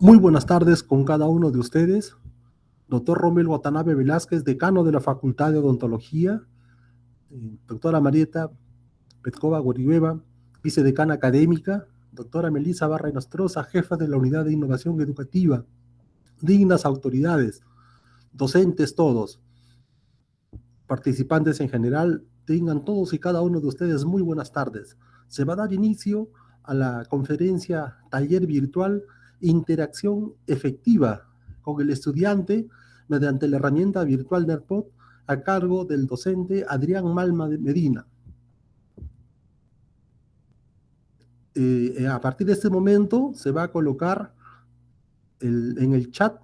Muy buenas tardes con cada uno de ustedes. Doctor Rommel Watanabe Velázquez, decano de la Facultad de Odontología. Doctora Marieta Petkova Goriueva, vicedecana académica. Doctora Melissa Barra Nostroza, jefa de la Unidad de Innovación Educativa. Dignas autoridades, docentes todos, participantes en general, tengan todos y cada uno de ustedes muy buenas tardes. Se va a dar inicio a la conferencia taller virtual Interacción efectiva con el estudiante mediante la herramienta virtual NERPOD a cargo del docente Adrián Malma Medina. A partir de este momento se va a colocar en el chat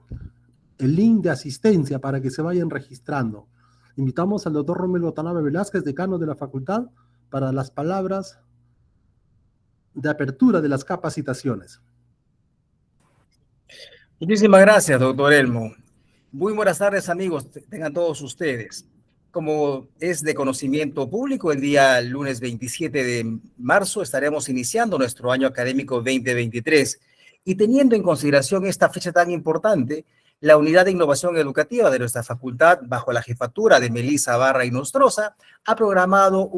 el link de asistencia para que se vayan registrando. Invitamos al doctor Rommel Watanabe Velázquez, decano de la facultad, para las palabras de apertura de las capacitaciones. Muchísimas gracias, doctor Elmo. Muy buenas tardes, amigos, tengan todos ustedes. Como es de conocimiento público, el día lunes 27 de marzo estaremos iniciando nuestro año académico 2023 y teniendo en consideración esta fecha tan importante, la Unidad de Innovación Educativa de nuestra facultad, bajo la jefatura de Melissa Barra y Nostroza, ha programado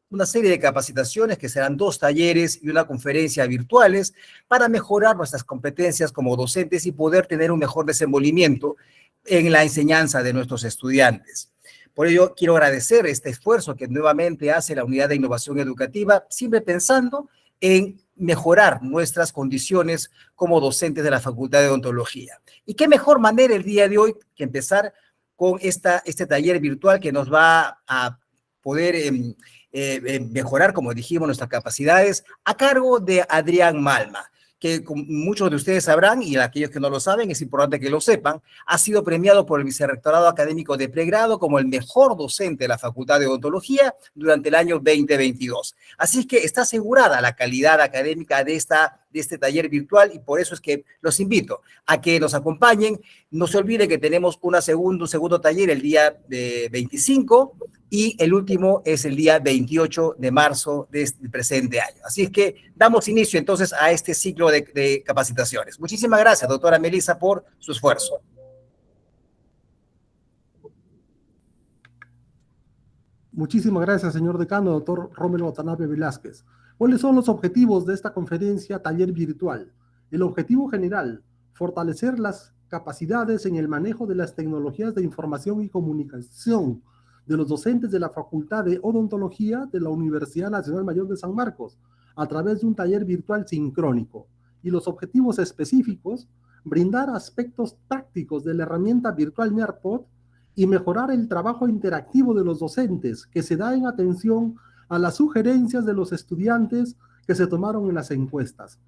una serie de capacitaciones que serán 2 talleres y una conferencia virtuales para mejorar nuestras competencias como docentes y poder tener un mejor desenvolvimiento en la enseñanza de nuestros estudiantes. Por ello, quiero agradecer este esfuerzo que nuevamente hace la Unidad de Innovación Educativa, siempre pensando en mejorar nuestras condiciones como docentes de la Facultad de Odontología. Y qué mejor manera el día de hoy que empezar con este taller virtual que nos va a poder mejorar, como dijimos, nuestras capacidades a cargo de Adrián Malma, que como muchos de ustedes sabrán, y aquellos que no lo saben, es importante que lo sepan, ha sido premiado por el Vicerrectorado Académico de Pregrado como el mejor docente de la Facultad de Odontología durante el año 2022. Así es que está asegurada la calidad académica de este taller virtual y por eso es que los invito a que nos acompañen. No se olviden que tenemos un segundo taller el día 25 y el último es el día 28 de marzo del presente año. Así es que damos inicio entonces a este ciclo de capacitaciones. Muchísimas gracias, doctora Melissa, por su esfuerzo. Muchísimas gracias, señor decano, doctor Rommel Watanabe Velázquez. ¿Cuáles son los objetivos de esta conferencia taller virtual? El objetivo general, fortalecer las capacidades en el manejo de las tecnologías de información y comunicación de los docentes de la Facultad de Odontología de la Universidad Nacional Mayor de San Marcos, a través de un taller virtual sincrónico. Y los objetivos específicos, brindar aspectos tácticos de la herramienta virtual NERPOD y mejorar el trabajo interactivo de los docentes, que se da en atención a las sugerencias de los estudiantes que se tomaron en las encuestas.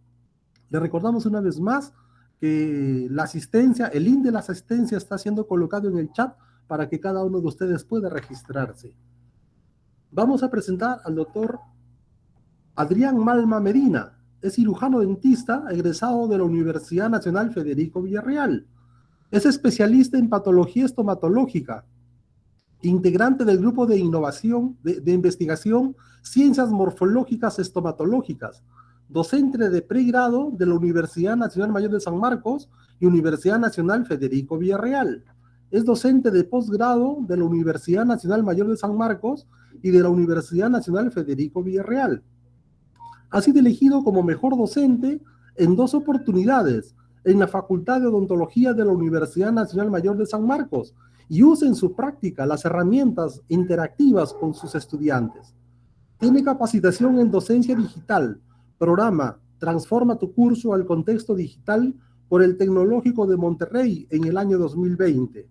Le recordamos una vez más que la asistencia, el link de la asistencia está siendo colocado en el chat para que cada uno de ustedes pueda registrarse. Vamos a presentar al doctor Adrián Malma Medina. Es cirujano dentista egresado de la Universidad Nacional Federico Villarreal. Es especialista en patología estomatológica, integrante del grupo de innovación, de investigación, ciencias morfológicas estomatológicas, docente de pregrado de la Universidad Nacional Mayor de San Marcos y Universidad Nacional Federico Villarreal. Es docente de posgrado de la Universidad Nacional Mayor de San Marcos y de la Universidad Nacional Federico Villarreal. Ha sido elegido como mejor docente en 2 oportunidades en la Facultad de Odontología de la Universidad Nacional Mayor de San Marcos y usa en su práctica las herramientas interactivas con sus estudiantes. Tiene capacitación en docencia digital, programa Transforma tu curso al contexto digital por el Tecnológico de Monterrey en el año 2020.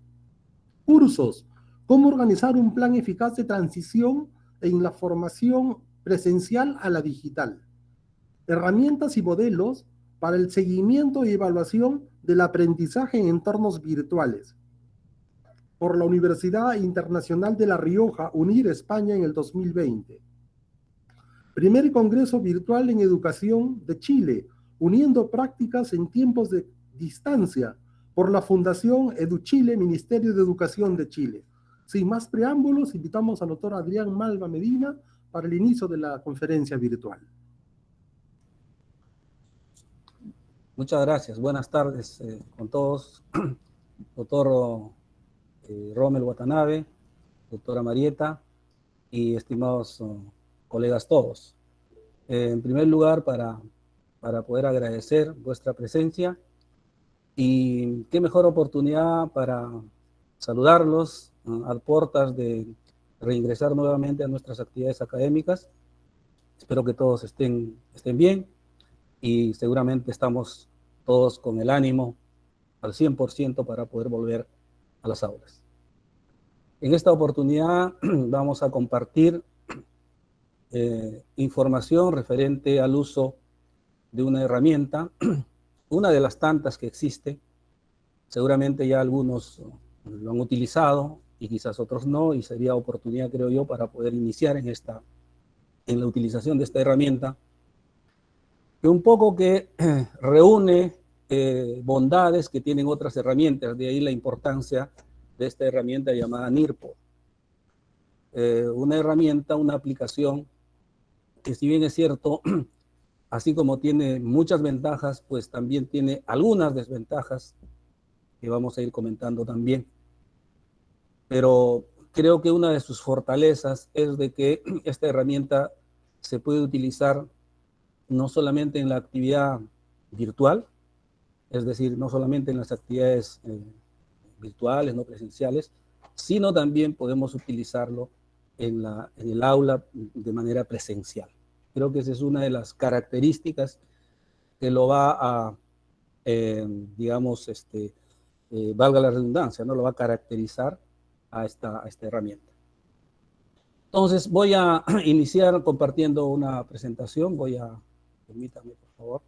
Cursos, cómo organizar un plan eficaz de transición en la formación presencial a la digital. Herramientas y modelos para el seguimiento y evaluación del aprendizaje en entornos virtuales. Por la Universidad Internacional de La Rioja, UNIR, España, en el 2020. Primer Congreso Virtual en Educación de Chile, uniendo prácticas en tiempos de distancia, por la Fundación EduChile, Ministerio de Educación de Chile. Sin más preámbulos, invitamos al doctor Adrián Malma Medina para el inicio de la conferencia virtual. Muchas gracias. Buenas tardes con todos. Doctor Rommel Watanabe, doctora Marieta y estimados colegas todos. En primer lugar, para poder agradecer vuestra presencia y qué mejor oportunidad para saludarlos a puertas de reingresar nuevamente a nuestras actividades académicas. Espero que todos estén bien y seguramente estamos todos con el ánimo al 100% para poder volver a las aulas. En esta oportunidad vamos a compartir información referente al uso de una herramienta, una de las tantas que existe. Seguramente ya algunos lo han utilizado y quizás otros no, y sería oportunidad, creo yo, para poder iniciar en la utilización de esta herramienta, que un poco que reúne bondades que tienen otras herramientas, de ahí la importancia de esta herramienta llamada NIRPod. Una herramienta, una aplicación que, si bien es cierto, así como tiene muchas ventajas, pues también tiene algunas desventajas que vamos a ir comentando también. Pero creo que una de sus fortalezas es de que esta herramienta se puede utilizar no solamente en la actividad virtual, es decir, no solamente en las actividades virtuales, no presenciales, sino también podemos utilizarlo en el aula de manera presencial. Creo que esa es una de las características que lo va a, digamos, valga la redundancia, ¿no? Lo va a caracterizar a esta herramienta. Entonces voy a iniciar compartiendo una presentación. Permítame, por favor.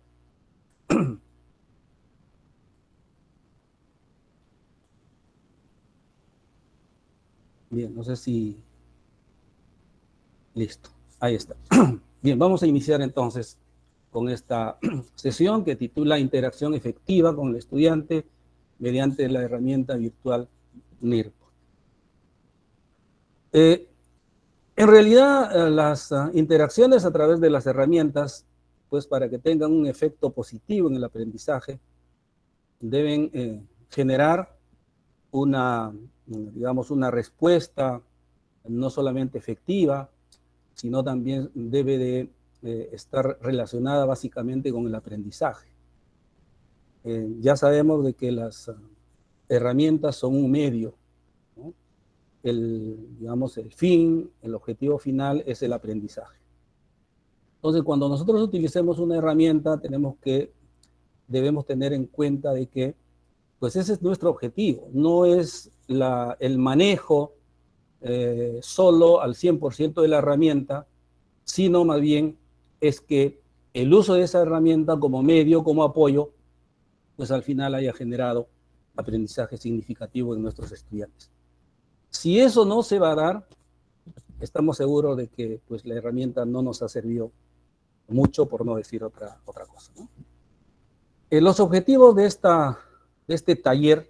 Bien, no sé si... Listo, ahí está. Bien, vamos a iniciar entonces con esta sesión que titula Interacción efectiva con el estudiante mediante la herramienta virtual NIRPod. En realidad, las interacciones a través de las herramientas, pues para que tengan un efecto positivo en el aprendizaje, deben generar digamos, una respuesta no solamente efectiva, sino también debe de estar relacionada básicamente con el aprendizaje. Ya sabemos de que las herramientas son un medio, ¿no? Digamos, el objetivo final es el aprendizaje. Entonces, cuando nosotros utilicemos una herramienta, debemos tener en cuenta de que, pues ese es nuestro objetivo, no es el manejo solo al 100% de la herramienta, sino más bien es que el uso de esa herramienta como medio, como apoyo, pues al final haya generado aprendizaje significativo en nuestros estudiantes. Si eso no se va a dar, estamos seguros de que pues, la herramienta no nos ha servido mucho, por no decir otra cosa, ¿no? Los objetivos de este taller,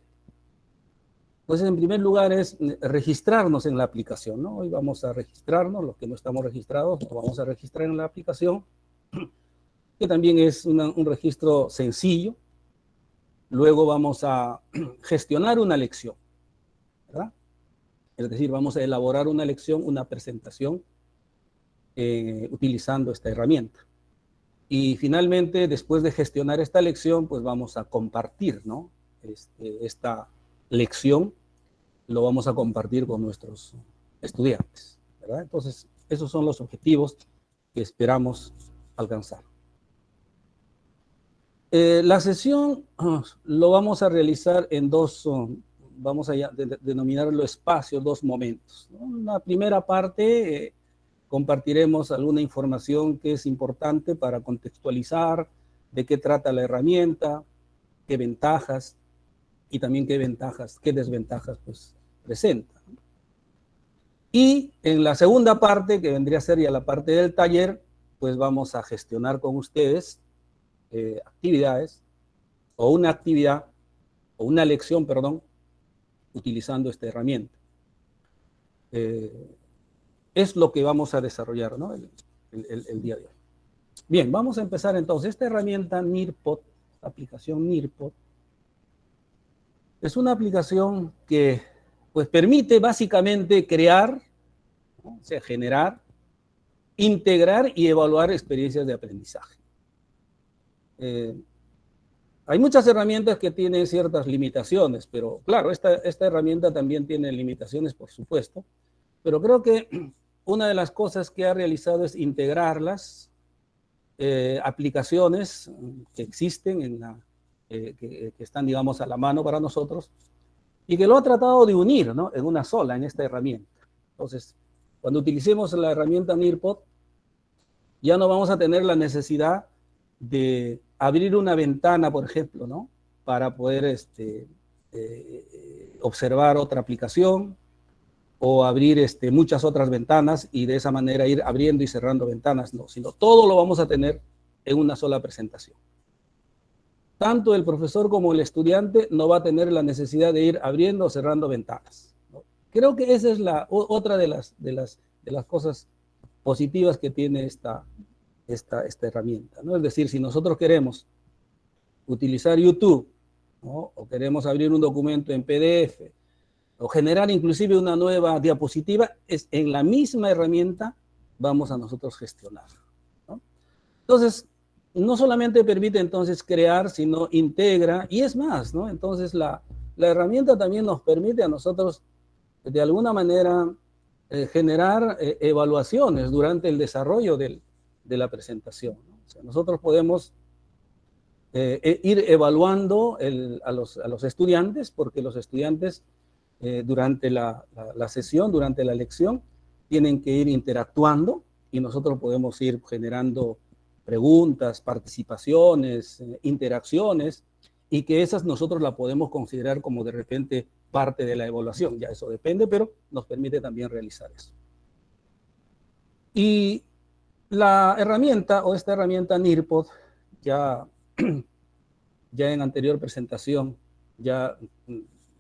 pues en primer lugar es registrarnos en la aplicación, ¿no? Hoy vamos a registrarnos, los que no estamos registrados, nos vamos a registrar en la aplicación, que también es un registro sencillo. Luego vamos a gestionar una lección, ¿verdad? Es decir, vamos a elaborar una lección, una presentación, utilizando esta herramienta. Y finalmente, después de gestionar esta lección, pues vamos a compartir, ¿no? Esta lección lo vamos a compartir con nuestros estudiantes, ¿verdad? Entonces, esos son los objetivos que esperamos alcanzar. La sesión lo vamos a realizar en vamos a denominarlo espacios, dos momentos, ¿no? En la primera parte compartiremos alguna información que es importante para contextualizar de qué trata la herramienta, qué ventajas y también qué desventajas pues presenta. Y en la segunda parte, que vendría a ser ya la parte del taller, pues vamos a gestionar con ustedes actividades o una actividad o una lección, perdón, utilizando esta herramienta. Es lo que vamos a desarrollar, ¿no? el día de hoy. Bien, vamos a empezar entonces. Esta herramienta NIRPod aplicación NIRPod, es una aplicación que pues, permite básicamente crear, ¿no? O sea, generar, integrar y evaluar experiencias de aprendizaje. Hay muchas herramientas que tienen ciertas limitaciones, pero claro, esta herramienta también tiene limitaciones, por supuesto, pero creo que una de las cosas que ha realizado es integrar las aplicaciones que existen, que están, digamos, a la mano para nosotros, y que lo ha tratado de unir, ¿no? En una sola, en esta herramienta. Entonces, cuando utilicemos la herramienta NIRPod, ya no vamos a tener la necesidad de abrir una ventana, por ejemplo, ¿no? Para poder observar otra aplicación o abrir muchas otras ventanas y de esa manera ir abriendo y cerrando ventanas, no, sino todo lo vamos a tener en una sola presentación. Tanto el profesor como el estudiante no va a tener la necesidad de ir abriendo o cerrando ventanas, ¿no? Creo que esa es otra de las cosas positivas que tiene esta herramienta, ¿no? Es decir, si nosotros queremos utilizar YouTube, ¿no? O queremos abrir un documento en PDF, o generar inclusive una nueva diapositiva, es en la misma herramienta vamos a nosotros gestionar, ¿no? Entonces, no solamente permite entonces crear, sino integra, y es más, ¿no? Entonces la herramienta también nos permite a nosotros, de alguna manera, generar evaluaciones durante el desarrollo de la presentación, ¿no? O sea, nosotros podemos ir evaluando a los estudiantes, porque los estudiantes durante la sesión, durante la lección, tienen que ir interactuando y nosotros podemos ir generando preguntas, participaciones, interacciones, y que esas nosotros la podemos considerar como de repente parte de la evaluación. Ya eso depende, pero nos permite también realizar eso. Y la herramienta, o esta herramienta NIRPod, ya en anterior presentación, ya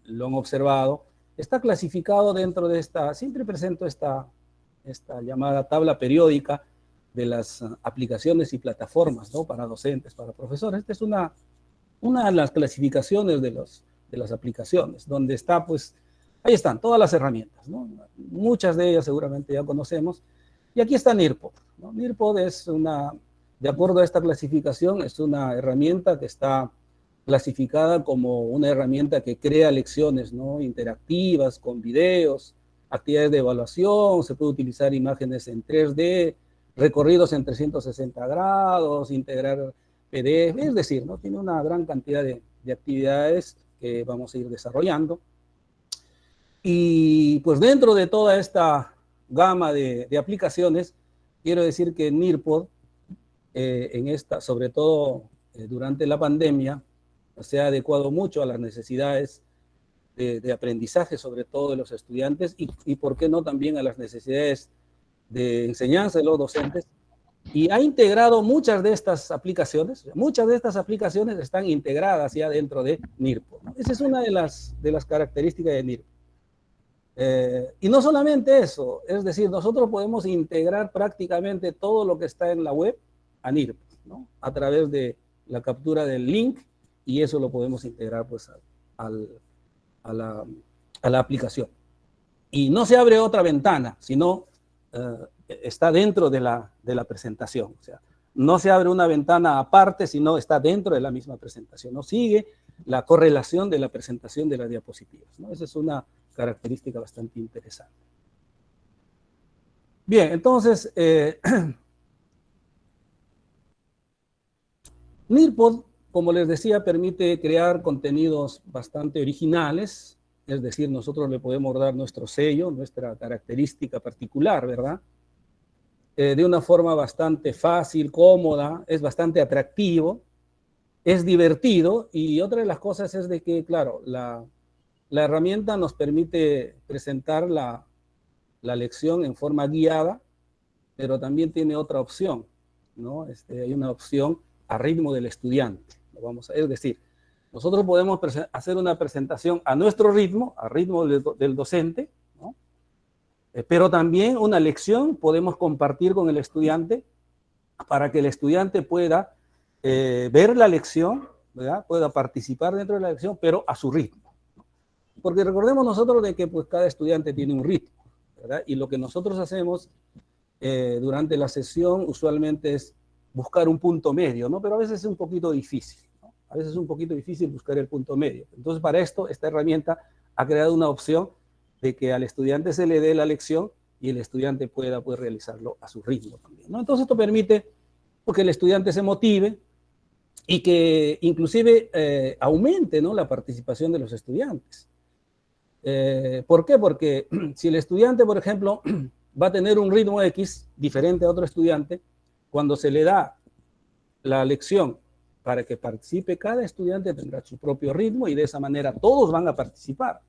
lo han observado, está clasificado dentro de siempre presento esta llamada tabla periódica de las aplicaciones y plataformas, ¿no? Para docentes, para profesores. Esta es una de las clasificaciones de las aplicaciones, donde está, pues, ahí están todas las herramientas, ¿no? Muchas de ellas seguramente ya conocemos. Y aquí está NIRPod, ¿no? NIRPod es de acuerdo a esta clasificación, es una herramienta que está clasificada como una herramienta que crea lecciones, ¿no? Interactivas, con videos, actividades de evaluación, se puede utilizar imágenes en 3D, recorridos en 360 grados, integrar PDF, es decir, ¿no? Tiene una gran cantidad de actividades que vamos a ir desarrollando. Y pues dentro de toda esta gama de aplicaciones, quiero decir que NIRPod, sobre todo durante la pandemia, se ha adecuado mucho a las necesidades de aprendizaje, sobre todo de los estudiantes, y por qué no también a las necesidades de enseñanza de los docentes, y ha integrado muchas de estas aplicaciones están integradas ya dentro de NIRPod, ¿no? Esa es una de las características de NIRPod. Y no solamente eso, es decir, nosotros podemos integrar prácticamente todo lo que está en la web a NIRPod, ¿no? A través de la captura del link, y eso lo podemos integrar pues a la aplicación. Y no se abre otra ventana, sino está dentro de la presentación. O sea, no se abre una ventana aparte, sino está dentro de la misma presentación. No sigue la correlación de la presentación de las diapositivas, ¿no? Esa es una característica bastante interesante. Bien, entonces, NIRPod, como les decía, permite crear contenidos bastante originales, es decir, nosotros le podemos dar nuestro sello, nuestra característica particular, ¿verdad? De una forma bastante fácil, cómoda, es bastante atractivo, es divertido, y otra de las cosas es de que, claro, la herramienta nos permite presentar la lección en forma guiada, pero también tiene otra opción, ¿no? Hay una opción a ritmo del estudiante. Es decir, nosotros podemos hacer una presentación a nuestro ritmo, a ritmo del docente, ¿no? Pero también una lección podemos compartir con el estudiante para que el estudiante pueda ver la lección ¿verdad?, pueda participar dentro de la lección, pero a su ritmo. Porque recordemos nosotros de que pues, cada estudiante tiene un ritmo, ¿verdad? Y lo que nosotros hacemos durante la sesión usualmente es buscar un punto medio, ¿no? Pero a veces es un poquito difícil, ¿no? A veces es un poquito difícil buscar el punto medio. Entonces, para esto, esta herramienta ha creado una opción de que al estudiante se le dé la lección y el estudiante pueda pues, realizarlo a su ritmo también, ¿no? Entonces, esto permite que el estudiante se motive y que inclusive aumente, ¿no?, la participación de los estudiantes. ¿Por qué? Porque si el estudiante, por ejemplo, va a tener un ritmo X diferente a otro estudiante, cuando se le da la lección para que participe, cada estudiante tendrá su propio ritmo y de esa manera todos van a participar.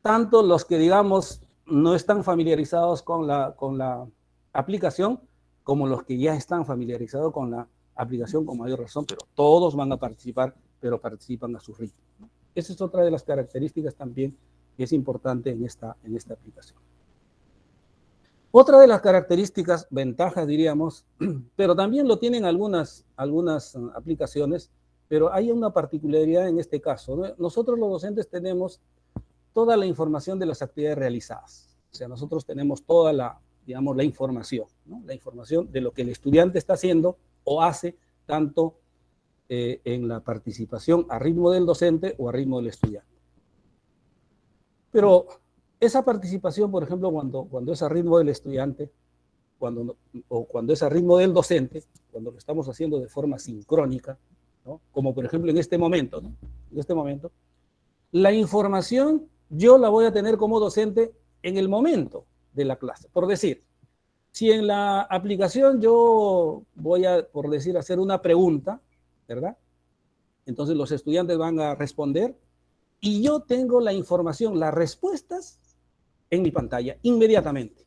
Tanto los que, digamos, no están familiarizados con la aplicación, como los que ya están familiarizados con la aplicación con mayor razón, pero todos van a participar, pero participan a su ritmo, ¿no? Esa es otra de las características también que es importante en esta aplicación. Otra de las características, ventajas diríamos, pero también lo tienen algunas aplicaciones, pero hay una particularidad en este caso, ¿no? Nosotros los docentes tenemos toda la información de las actividades realizadas. O sea, nosotros tenemos toda la información, ¿no? La información de lo que el estudiante está haciendo o hace, tanto en la participación a ritmo del docente o a ritmo del estudiante. Pero esa participación, por ejemplo, cuando es a ritmo del estudiante, o cuando es a ritmo del docente, cuando lo estamos haciendo de forma sincrónica, ¿no?, como por ejemplo en este momento, ¿no?, en este momento, la información yo la voy a tener como docente en el momento de la clase. Por decir, si en la aplicación yo voy a, por decir, hacer una pregunta, ¿verdad? Entonces los estudiantes van a responder y yo tengo la información, las respuestas en mi pantalla inmediatamente.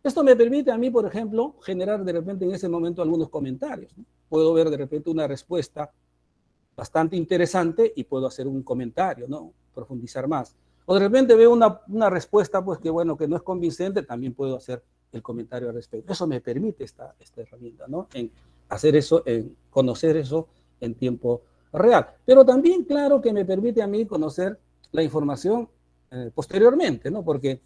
Esto me permite a mí, por ejemplo, generar de repente en ese momento algunos comentarios, ¿no? Puedo ver de repente una respuesta bastante interesante y puedo hacer un comentario, ¿no?, profundizar más. O de repente veo una respuesta, pues que bueno, que no es convincente, también puedo hacer el comentario al respecto. Eso me permite esta herramienta, ¿no?, en hacer eso, en conocer eso en tiempo real. Pero también, claro, que me permite a mí conocer la información posteriormente, ¿no?, porque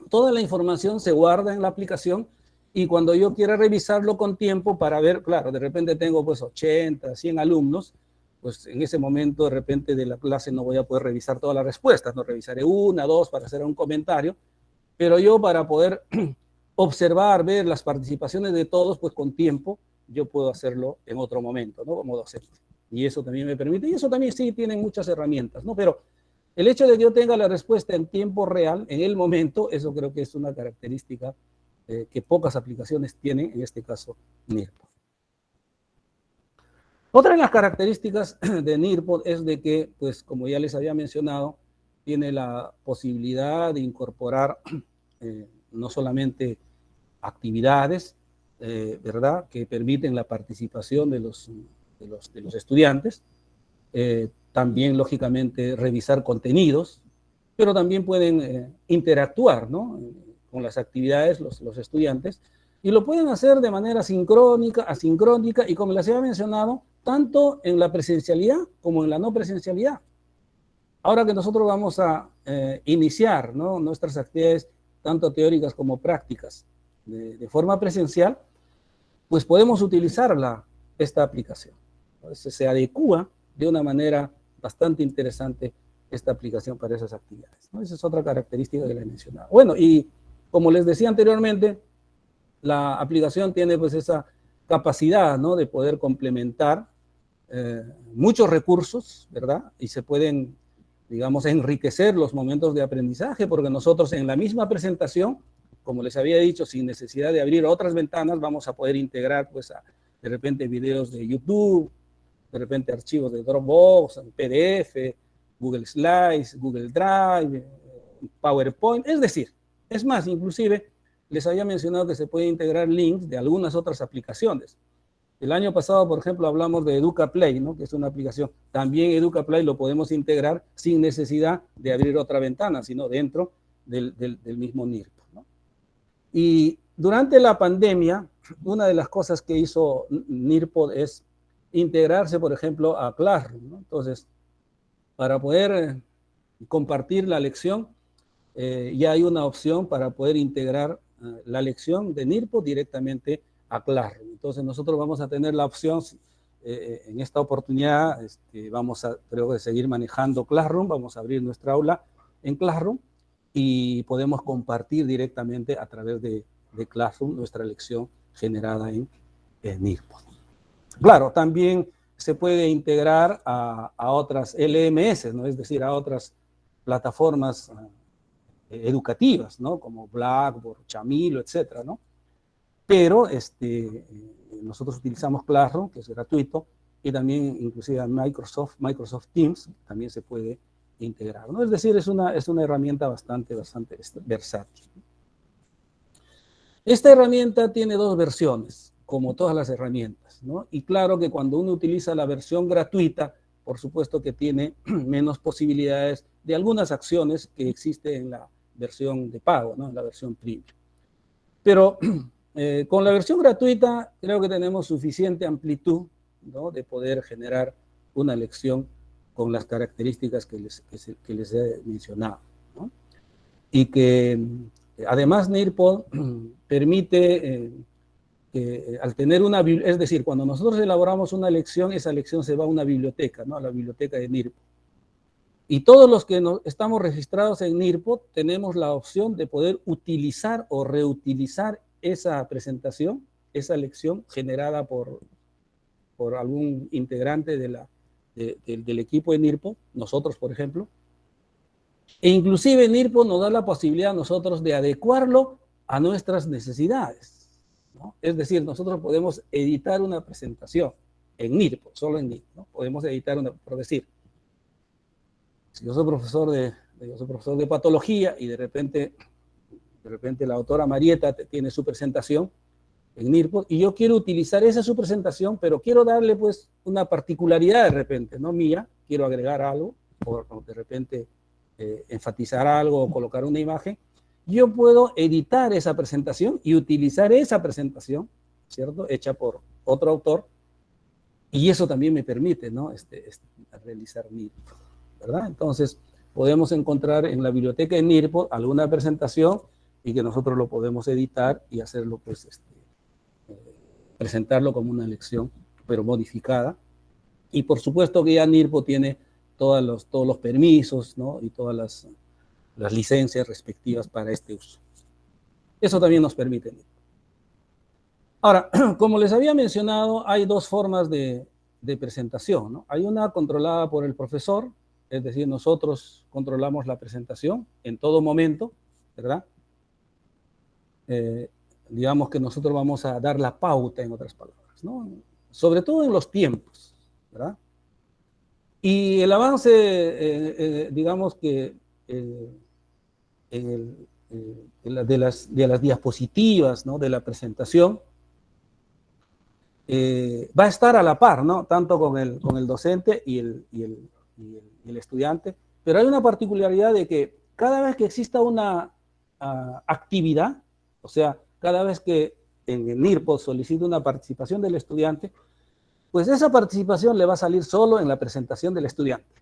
toda la información se guarda en la aplicación y cuando yo quiera revisarlo con tiempo para ver, claro, de repente tengo pues 80, 100 alumnos, pues en ese momento de repente de la clase no voy a poder revisar todas las respuestas, no revisaré una, dos para hacer un comentario, pero yo para poder observar, ver las participaciones de todos, pues con tiempo, yo puedo hacerlo en otro momento, ¿no?, como docente. Y eso también me permite, y eso también sí tienen muchas herramientas, ¿no? Pero el hecho de que yo tenga la respuesta en tiempo real, en el momento, eso creo que es una característica que pocas aplicaciones tienen, en este caso NIRPod. Otra de las características de NIRPod es de que, pues como ya les había mencionado, tiene la posibilidad de incorporar no solamente actividades, ¿verdad?, que permiten la participación de los estudiantes, también, lógicamente, revisar contenidos, pero también pueden interactuar, ¿no?, con las actividades los estudiantes, y lo pueden hacer de manera sincrónica, asincrónica, y como les había mencionado, tanto en la presencialidad como en la no presencialidad. Ahora que nosotros vamos a iniciar, ¿no?, nuestras actividades, tanto teóricas como prácticas, de forma presencial, pues podemos utilizar esta aplicación. Entonces, se adecúa de una manera bastante interesante esta aplicación para esas actividades, ¿no? Esa es otra característica que les he mencionado. Bueno, y como les decía anteriormente, la aplicación tiene pues esa capacidad, ¿no?, de poder complementar muchos recursos, ¿verdad? Y se pueden, digamos, enriquecer los momentos de aprendizaje, porque nosotros en la misma presentación, como les había dicho, sin necesidad de abrir otras ventanas, vamos a poder integrar, pues, de repente videos de YouTube, de repente archivos de Dropbox, PDF, Google Slides, Google Drive, PowerPoint, es decir, es más, inclusive les había mencionado que se puede integrar links de algunas otras aplicaciones. El año pasado, por ejemplo, hablamos de EducaPlay, ¿no?, que es una aplicación. También EducaPlay lo podemos integrar sin necesidad de abrir otra ventana, sino dentro del mismo NIRPod, ¿no? Y durante la pandemia, una de las cosas que hizo NIRPod es integrarse, por ejemplo, a Classroom, ¿no? Entonces, para poder compartir la lección, ya hay una opción para poder integrar la lección de NIRPO directamente a Classroom. Entonces, nosotros vamos a tener la opción, en esta oportunidad, vamos a, creo que, seguir manejando Classroom, vamos a abrir nuestra aula en Classroom y podemos compartir directamente a través de Classroom nuestra lección generada en NIRPO. Claro, también se puede integrar a otras LMS, ¿no? Es decir, a otras plataformas educativas, ¿no? Como Blackboard, Chamilo, etcétera, ¿no? Pero nosotros utilizamos Classroom, que es gratuito, y también inclusive a Microsoft Teams también se puede integrar, ¿no? Es decir, es una herramienta bastante versátil. Esta herramienta tiene dos versiones, como todas las herramientas, ¿no? Y claro que cuando uno utiliza la versión gratuita, por supuesto que tiene menos posibilidades de algunas acciones que existen en la versión de pago, ¿no? En la versión premium. Pero con la versión gratuita creo que tenemos suficiente amplitud, ¿no? De poder generar una lección con las características que les he mencionado, ¿no? Y que además NIRPO permite que al tener es decir, cuando nosotros elaboramos una lección, esa lección se va a una biblioteca, ¿no? A la biblioteca de NIRPO. Y todos los que estamos registrados en NIRPO tenemos la opción de poder utilizar o reutilizar esa presentación, esa lección generada por algún integrante del equipo de NIRPO, nosotros, por ejemplo. E inclusive NIRPO nos da la posibilidad a nosotros de adecuarlo a nuestras necesidades, ¿no? Es decir, nosotros podemos editar una presentación en NIRPO, solo en NIRPO, ¿no? Podemos editar por decir, si yo soy profesor de patología y de repente la doctora Marieta tiene su presentación en NIRPO y yo quiero utilizar su presentación, pero quiero darle pues una particularidad de repente, no mía, quiero agregar algo o de repente enfatizar algo o colocar una imagen, yo puedo editar esa presentación y utilizar esa presentación, ¿cierto? Hecha por otro autor, y eso también me permite, ¿no? Realizar NIRPO, ¿verdad? Entonces, podemos encontrar en la biblioteca de NIRPO alguna presentación y que nosotros lo podemos editar y hacerlo, pues, presentarlo como una lección, pero modificada. Y por supuesto que ya NIRPO tiene todos los permisos, ¿no? Y todas las licencias respectivas para este uso. Eso también nos permite NIRPO. Ahora, como les había mencionado, hay dos formas de presentación, ¿no? Hay una controlada por el profesor, es decir, nosotros controlamos la presentación en todo momento, ¿verdad? Digamos que nosotros vamos a dar la pauta, en otras palabras, ¿no? Sobre todo en los tiempos, ¿verdad? Y el avance, digamos que de las diapositivas, ¿no? De la presentación, va a estar a la par, ¿no? Tanto con el docente y el estudiante, pero hay una particularidad de que cada vez que exista una actividad, o sea, cada vez que en el NIRPO solicite una participación del estudiante, pues esa participación le va a salir solo en la presentación del estudiante.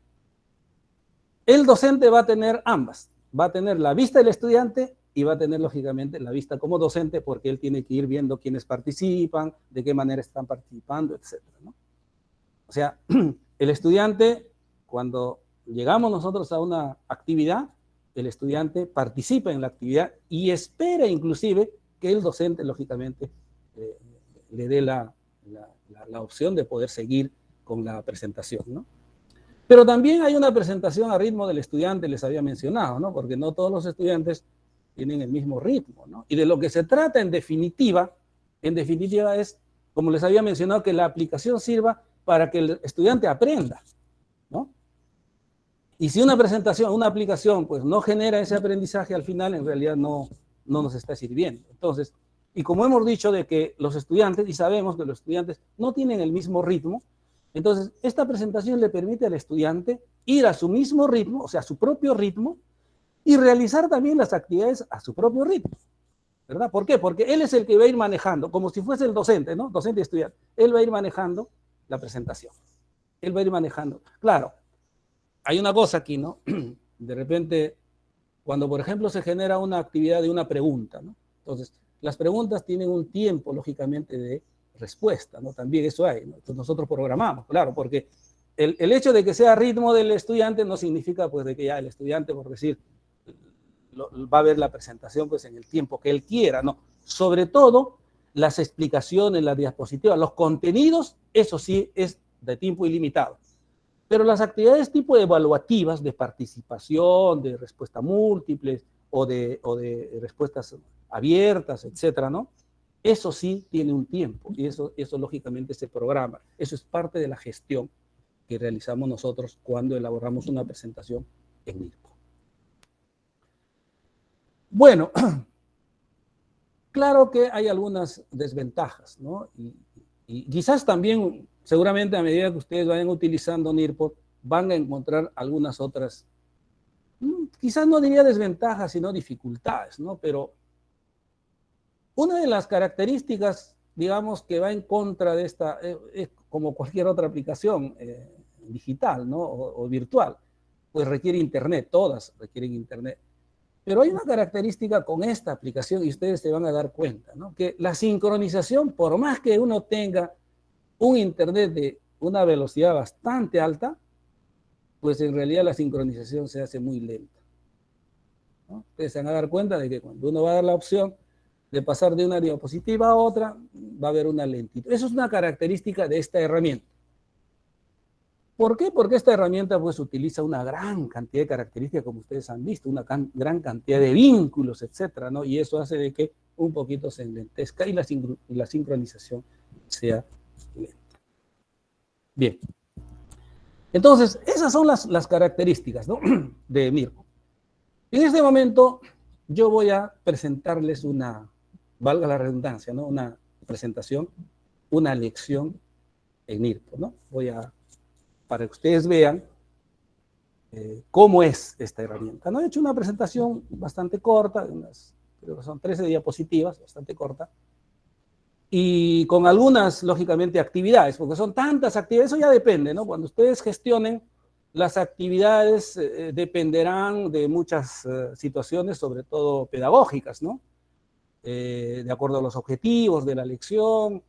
El docente va a tener ambas, va a tener la vista del estudiante y va a tener, lógicamente, la vista como docente, porque él tiene que ir viendo quiénes participan, de qué manera están participando, etcétera, ¿no? O sea, el estudiante, cuando llegamos nosotros a una actividad, el estudiante participa en la actividad y espera inclusive que el docente, lógicamente, le dé la opción de poder seguir con la presentación, ¿no? Pero también hay una presentación a ritmo del estudiante, les había mencionado, ¿no? Porque no todos los estudiantes tienen el mismo ritmo, ¿no? Y de lo que se trata en definitiva es, como les había mencionado, que la aplicación sirva para que el estudiante aprenda, ¿no? Y si una aplicación, pues no genera ese aprendizaje al final, en realidad no nos está sirviendo. Entonces, y como hemos dicho de que los estudiantes, y sabemos que los estudiantes no tienen el mismo ritmo, entonces esta presentación le permite al estudiante ir a su mismo ritmo, o sea, a su propio ritmo, y realizar también las actividades a su propio ritmo, ¿verdad? ¿Por qué? Porque él es el que va a ir manejando, como si fuese el docente, ¿no? Docente y estudiante. Él va a ir manejando la presentación. Él va a ir manejando. Claro, hay una cosa aquí, ¿no? De repente, cuando, por ejemplo, se genera una actividad de una pregunta, ¿no? Entonces, las preguntas tienen un tiempo, lógicamente, de respuesta, ¿no? También eso hay, ¿no? Entonces, nosotros programamos, claro, porque el hecho de que sea ritmo del estudiante no significa, pues, de que ya el estudiante, por decir, va a ver la presentación, pues, en el tiempo que él quiera, ¿no? Sobre todo, las explicaciones, las diapositivas, los contenidos, eso sí es de tiempo ilimitado. Pero las actividades tipo evaluativas de participación, de respuesta múltiples o de respuestas abiertas, etcétera, ¿no? Eso sí tiene un tiempo y eso lógicamente se programa. Eso es parte de la gestión que realizamos nosotros cuando elaboramos una presentación en NIRPO. Bueno, claro que hay algunas desventajas, ¿no? Y quizás también, seguramente a medida que ustedes vayan utilizando NIRPO, van a encontrar algunas otras, quizás no diría desventajas, sino dificultades, ¿no? Pero una de las características, digamos, que va en contra de esta, es como cualquier otra aplicación digital, ¿no? O virtual, pues requiere internet, todas requieren internet. Pero hay una característica con esta aplicación y ustedes se van a dar cuenta, ¿no? Que la sincronización, por más que uno tenga un internet de una velocidad bastante alta, pues en realidad la sincronización se hace muy lenta, ¿no? Ustedes se van a dar cuenta de que cuando uno va a dar la opción de pasar de una diapositiva a otra, va a haber una lentitud. Eso es una característica de esta herramienta. ¿Por qué? Porque esta herramienta pues utiliza una gran cantidad de características, como ustedes han visto, una gran cantidad de vínculos, etcétera, ¿no? Y eso hace de que un poquito se enlentezca y la sincronización sea lenta. Bien. Entonces, esas son las características, ¿no? de NIRPO. En este momento, yo voy a presentarles una, valga la redundancia, ¿no? Una presentación, una lección en NIRPO, ¿no? Para que ustedes vean cómo es esta herramienta, ¿no? He hecho una presentación bastante corta, creo que son 13 diapositivas, bastante corta, y con algunas, lógicamente, actividades, porque son tantas actividades, eso ya depende, ¿no? Cuando ustedes gestionen, las actividades dependerán de muchas situaciones, sobre todo pedagógicas, ¿no? De acuerdo a los objetivos de la lección,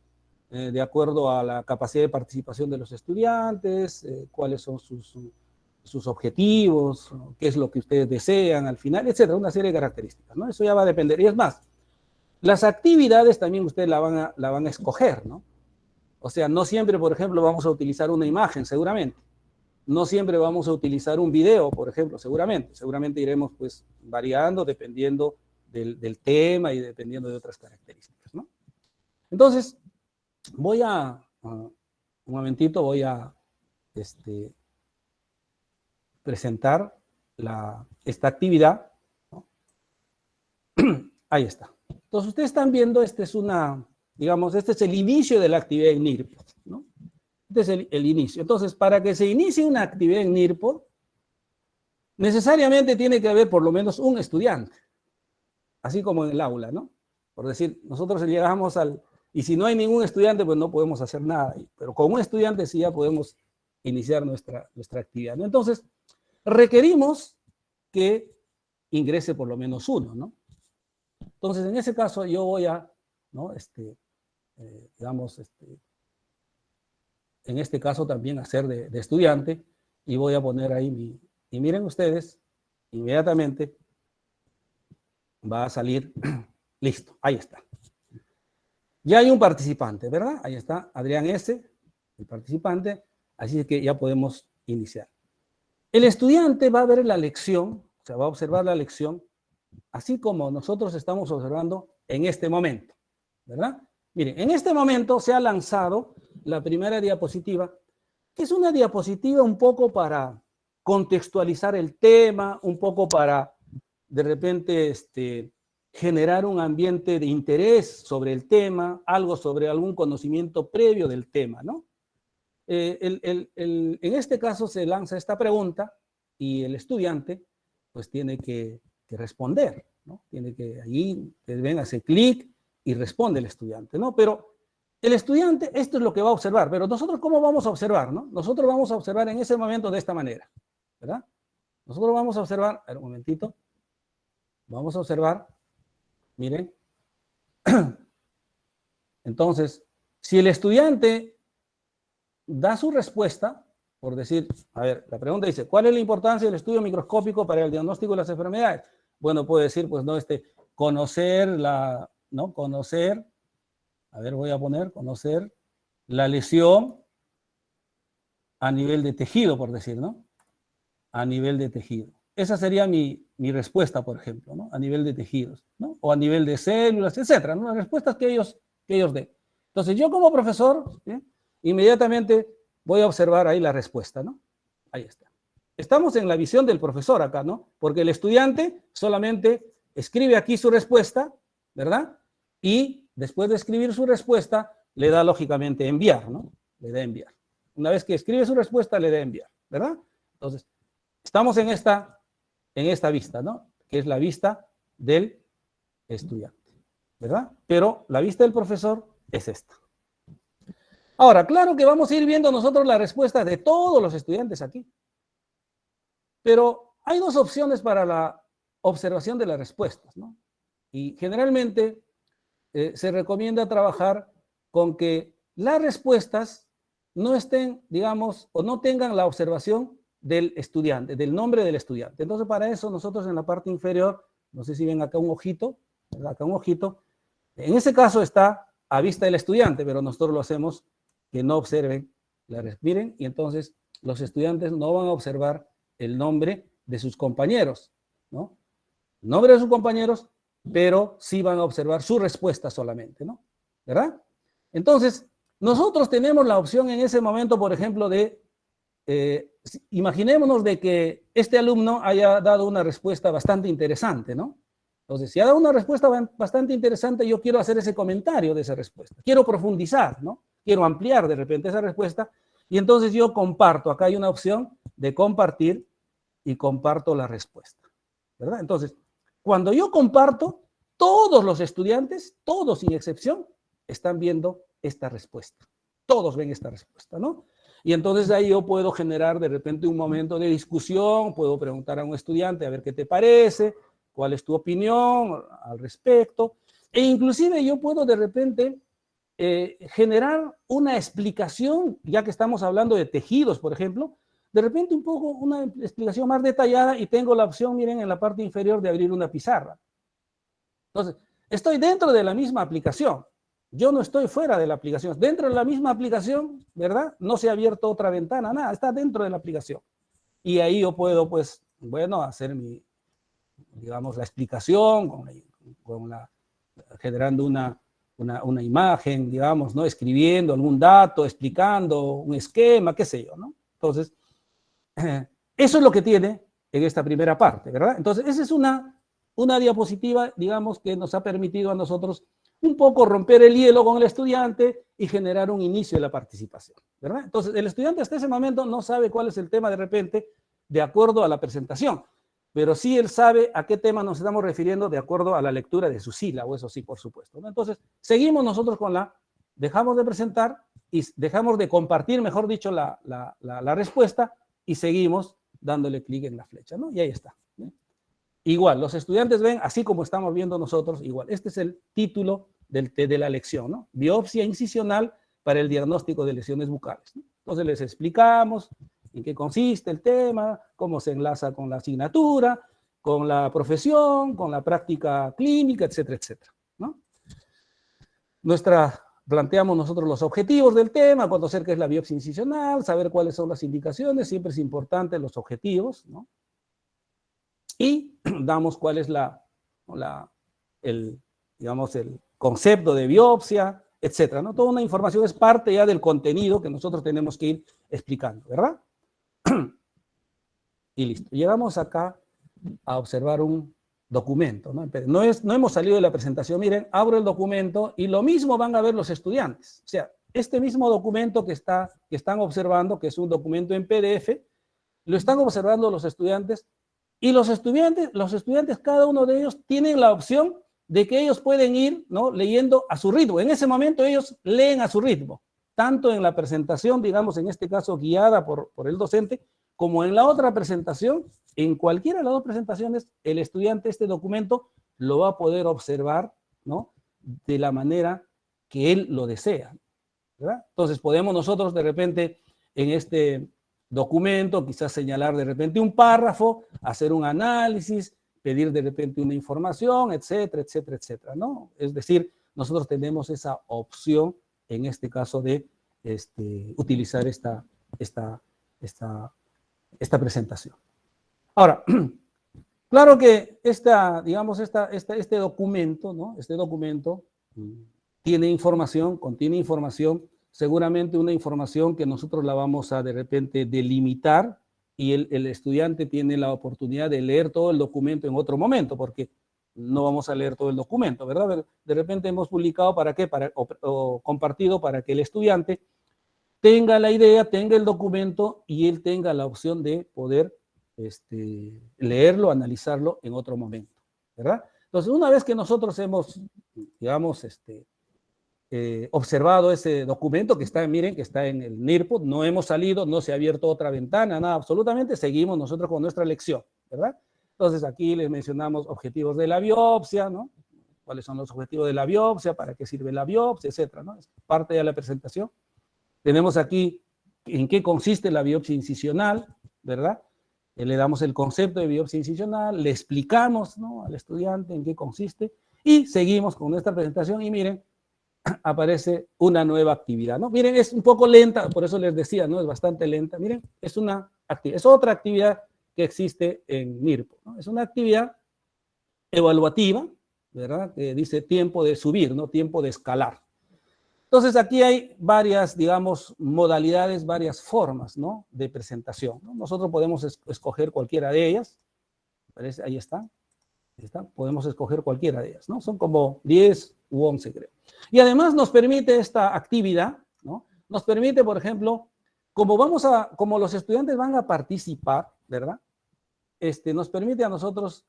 de acuerdo a la capacidad de participación de los estudiantes, cuáles son sus objetivos, qué es lo que ustedes desean al final, etcétera, una serie de características, ¿no? Eso ya va a depender. Y es más, las actividades también ustedes la van a escoger, ¿no? O sea, no siempre, por ejemplo, vamos a utilizar una imagen, seguramente. No siempre vamos a utilizar un video, por ejemplo, seguramente. Seguramente iremos, pues, variando dependiendo del tema y dependiendo de otras características, ¿no? Entonces, un momentito, voy a presentar esta actividad, ¿no? Ahí está. Entonces, ustedes están viendo, este es el inicio de la actividad en NIRPO, ¿no? Este es el inicio. Entonces, para que se inicie una actividad en NIRPO, necesariamente tiene que haber por lo menos un estudiante, así como en el aula, ¿no? Por decir, nosotros llegamos y si no hay ningún estudiante, pues no podemos hacer nada. Pero con un estudiante sí ya podemos iniciar nuestra actividad, ¿no? Entonces, requerimos que ingrese por lo menos uno, ¿no? Entonces, en ese caso, yo voy a, ¿no? En este caso también hacer de estudiante y voy a poner ahí y miren ustedes, inmediatamente va a salir, listo, ahí está. Ya hay un participante, ¿verdad? Ahí está, Adrián S., el participante, así que ya podemos iniciar. El estudiante va a ver la lección, o sea, va a observar la lección, así como nosotros estamos observando en este momento, ¿verdad? Miren, en este momento se ha lanzado la primera diapositiva, que es una diapositiva un poco para contextualizar el tema, un poco para, de repente, generar un ambiente de interés sobre el tema, algo sobre algún conocimiento previo del tema, ¿no? En este caso se lanza esta pregunta y el estudiante pues tiene que responder, ¿no? Tiene que allí, ustedes ven, hace clic y responde el estudiante, ¿no? Pero el estudiante, esto es lo que va a observar, pero nosotros, ¿cómo vamos a observar, no? Nosotros vamos a observar en ese momento de esta manera, ¿verdad? Nosotros vamos a observar, a ver, un momentito, vamos a observar, miren, entonces, si el estudiante da su respuesta, por decir, a ver, la pregunta dice, ¿cuál es la importancia del estudio microscópico para el diagnóstico de las enfermedades? Bueno, puede decir, pues, no, conocer ¿no? Conocer, a ver, voy a poner, conocer la lesión a nivel de tejido, por decir, ¿no? A nivel de tejido. Esa sería mi respuesta, por ejemplo, ¿no? A nivel de tejidos, ¿no? O a nivel de células, etcétera, ¿no? Las respuestas que ellos den. Entonces, yo como profesor, ¿sí? Inmediatamente voy a observar ahí la respuesta, ¿no? Ahí está. Estamos en la visión del profesor acá, ¿no? Porque el estudiante solamente escribe aquí su respuesta, ¿verdad? Y después de escribir su respuesta, le da lógicamente enviar, ¿no? Le da enviar. Una vez que escribe su respuesta, le da enviar, ¿verdad? Entonces, estamos en esta vista, ¿no? Que es la vista del estudiante, ¿verdad? Pero la vista del profesor es esta. Ahora, claro que vamos a ir viendo nosotros la respuesta de todos los estudiantes aquí. Pero hay dos opciones para la observación de las respuestas, ¿no? Y generalmente se recomienda trabajar con que las respuestas no estén, digamos, o no tengan la observación del estudiante, del nombre del estudiante. Entonces, para eso nosotros en la parte inferior, no sé si ven acá un ojito, ¿verdad? Acá un ojito, en ese caso está a vista del estudiante, pero nosotros lo hacemos que no observen la miren, y entonces los estudiantes no van a observar el nombre de sus compañeros, ¿no? Nombre de sus compañeros, pero sí van a observar su respuesta solamente, ¿no? ¿Verdad? Entonces, nosotros tenemos la opción en ese momento, por ejemplo, de, imaginémonos de que este alumno haya dado una respuesta bastante interesante, ¿no? Entonces, si ha dado una respuesta bastante interesante, yo quiero hacer ese comentario de esa respuesta. Quiero profundizar, ¿no? Quiero ampliar de repente esa respuesta. Y entonces yo comparto. Acá hay una opción de compartir y comparto la respuesta, ¿verdad? Entonces, cuando yo comparto, todos los estudiantes, todos sin excepción, están viendo esta respuesta. Todos ven esta respuesta, ¿no? Y entonces ahí yo puedo generar de repente un momento de discusión, puedo preguntar a un estudiante a ver qué te parece, cuál es tu opinión al respecto, e inclusive yo puedo de repente generar una explicación, ya que estamos hablando de tejidos, por ejemplo, de repente un poco una explicación más detallada y tengo la opción, miren, en la parte inferior de abrir una pizarra. Entonces, estoy dentro de la misma aplicación. Yo no estoy fuera de la aplicación. Dentro de la misma aplicación, ¿verdad? No se ha abierto otra ventana, nada, está dentro de la aplicación. Y ahí yo puedo, pues, bueno, hacer digamos, la explicación, generando una imagen, digamos, ¿no? Escribiendo algún dato, explicando un esquema, qué sé yo, ¿no? Entonces, eso es lo que tiene en esta primera parte, ¿verdad? Entonces, esa es una diapositiva, digamos, que nos ha permitido a nosotros un poco romper el hielo con el estudiante y generar un inicio de la participación, ¿verdad? Entonces, el estudiante hasta ese momento no sabe cuál es el tema de repente de acuerdo a la presentación, pero sí él sabe a qué tema nos estamos refiriendo de acuerdo a la lectura de su sílabo, eso sí, por supuesto, ¿no? Entonces, seguimos nosotros con dejamos de presentar y dejamos de compartir, mejor dicho, la respuesta y seguimos dándole clic en la flecha, ¿no? Y ahí está, ¿no? Igual, los estudiantes ven, así como estamos viendo nosotros, igual. Este es el título de la lección, ¿no? Biopsia incisional para el diagnóstico de lesiones bucales, ¿no? Entonces les explicamos en qué consiste el tema, cómo se enlaza con la asignatura, con la profesión, con la práctica clínica, etcétera, etcétera, ¿no? Planteamos nosotros los objetivos del tema, conocer qué es la biopsia incisional, saber cuáles son las indicaciones, siempre es importante los objetivos, ¿no? Y damos cuál es digamos, el concepto de biopsia, etcétera, ¿no? Toda una información es parte ya del contenido que nosotros tenemos que ir explicando, ¿verdad? Y listo. Llegamos acá a observar un documento, ¿no? No hemos salido de la presentación, miren, abro el documento y lo mismo van a ver los estudiantes. O sea, este mismo documento que están observando, que es un documento en PDF, lo están observando los estudiantes y los estudiantes, cada uno de ellos tienen la opción de que ellos pueden ir, ¿no?, leyendo a su ritmo. En ese momento ellos leen a su ritmo, tanto en la presentación, digamos, en este caso guiada por el docente, como en la otra presentación. En cualquiera de las dos presentaciones, el estudiante este documento lo va a poder observar, ¿no?, de la manera que él lo desea, ¿verdad? Entonces podemos nosotros de repente en este documento quizás señalar de repente un párrafo, hacer un análisis, pedir de repente una información, etcétera, etcétera, etcétera, ¿no? Es decir, nosotros tenemos esa opción en este caso de utilizar esta presentación. Ahora, claro que este documento, ¿no?, este documento tiene información, contiene información, seguramente una información que nosotros la vamos a de repente delimitar, y el estudiante tiene la oportunidad de leer todo el documento en otro momento, porque no vamos a leer todo el documento, ¿verdad? De repente hemos publicado ¿para qué? O compartido para que el estudiante tenga la idea, tenga el documento y él tenga la opción de poder leerlo, analizarlo en otro momento, ¿verdad? Entonces, una vez que nosotros hemos, digamos, observado ese documento que está, miren, que está en el NIRPO, no hemos salido, no se ha abierto otra ventana, nada, absolutamente, seguimos nosotros con nuestra lección, ¿verdad? Entonces, aquí les mencionamos objetivos de la biopsia, ¿no? ¿Cuáles son los objetivos de la biopsia? ¿Para qué sirve la biopsia? Etcétera, ¿no? Es parte de la presentación. Tenemos aquí en qué consiste la biopsia incisional, ¿verdad? Le damos el concepto de biopsia incisional, le explicamos, ¿no?, al estudiante en qué consiste, y seguimos con nuestra presentación, y miren, aparece una nueva actividad, ¿no? Miren, es un poco lenta, por eso les decía, ¿no? Es bastante lenta. Miren, es otra actividad que existe en NIRPO, ¿no? Es una actividad evaluativa, ¿verdad? Que dice tiempo de subir, ¿no? Tiempo de escalar. Entonces, aquí hay varias, digamos, modalidades, varias formas, ¿no?, de presentación, ¿no? Nosotros podemos escoger cualquiera de ellas. ¿Parece? Ahí está. Podemos escoger cualquiera de ellas, ¿no? Son como 10 u 11, creo. Y además nos permite esta actividad, ¿no? Nos permite, por ejemplo, como los estudiantes van a participar, ¿verdad? Nos permite a nosotros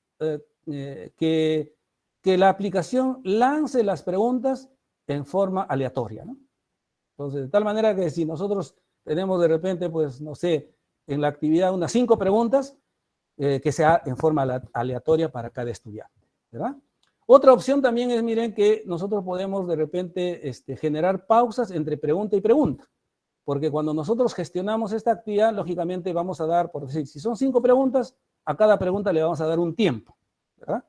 que la aplicación lance las preguntas en forma aleatoria, ¿no? Entonces, de tal manera que si nosotros tenemos de repente, pues, no sé, en la actividad unas 5 preguntas, que sea en forma aleatoria para cada estudiante, ¿verdad? Otra opción también es, miren, que nosotros podemos de repente generar pausas entre pregunta y pregunta, porque cuando nosotros gestionamos esta actividad, lógicamente vamos a dar, por decir, si son 5 preguntas, a cada pregunta le vamos a dar un tiempo, ¿verdad?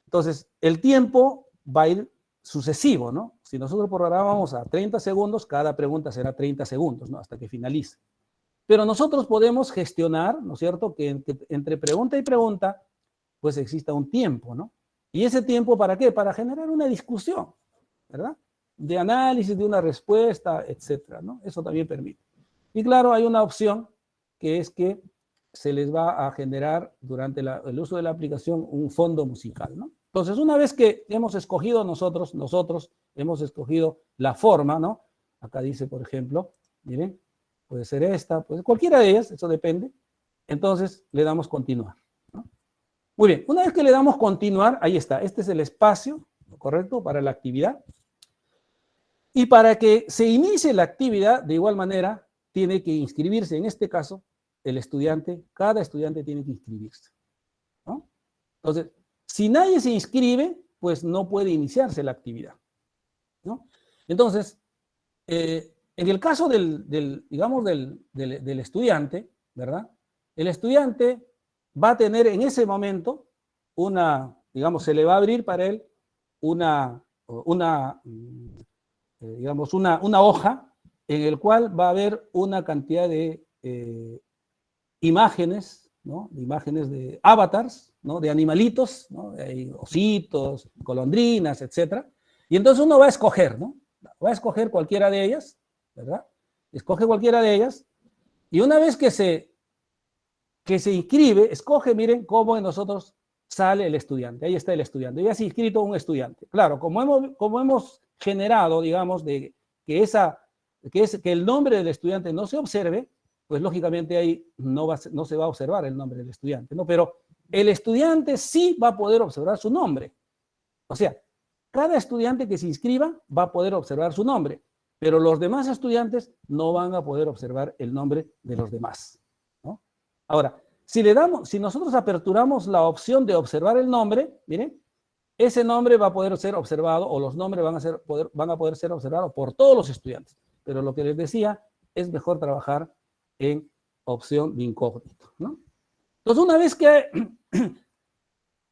Entonces, el tiempo va a ir sucesivo, ¿no? Si nosotros programamos a 30 segundos, cada pregunta será 30 segundos, ¿no?, hasta que finalice. Pero nosotros podemos gestionar, ¿no es cierto?, que entre pregunta y pregunta, pues exista un tiempo, ¿no? ¿Y ese tiempo para qué? Para generar una discusión, ¿verdad? De análisis, de una respuesta, etcétera, ¿no? Eso también permite. Y claro, hay una opción que es que se les va a generar durante el uso de la aplicación un fondo musical, ¿no? Entonces, una vez que hemos escogido nosotros hemos escogido la forma, ¿no? Acá dice, por ejemplo, miren, puede ser esta, pues cualquiera de ellas, eso depende. Entonces, le damos continuar, ¿no? Muy bien, una vez que le damos continuar, ahí está, este es el espacio, ¿correcto?, para la actividad. Y para que se inicie la actividad, de igual manera, tiene que inscribirse, en este caso, cada estudiante tiene que inscribirse, ¿no? Entonces, si nadie se inscribe, pues no puede iniciarse la actividad, ¿no? Entonces, en el caso digamos, del estudiante, ¿verdad? El estudiante va a tener en ese momento digamos, se le va a abrir para él digamos, una hoja en el cual va a haber una cantidad de imágenes, ¿no? De imágenes de avatars, ¿no? De animalitos, ¿no? Hay ositos, golondrinas, etcétera. Y entonces uno va a escoger, ¿no? Va a escoger cualquiera de ellas, ¿verdad? Escoge cualquiera de ellas, y una vez que se inscribe, escoge, miren cómo en nosotros sale el estudiante. Ahí está el estudiante. Ya se ha inscrito un estudiante. Claro, como hemos generado, digamos, que el nombre del estudiante no se observe, pues lógicamente ahí no se va a observar el nombre del estudiante, ¿no? Pero el estudiante sí va a poder observar su nombre. O sea, cada estudiante que se inscriba va a poder observar su nombre, pero los demás estudiantes no van a poder observar el nombre de los demás, ¿no? Ahora, si nosotros aperturamos la opción de observar el nombre, miren, ese nombre va a poder ser observado, o los nombres van a poder ser observados por todos los estudiantes. Pero lo que les decía, es mejor trabajar en opción de incógnito, ¿no? Entonces, una vez que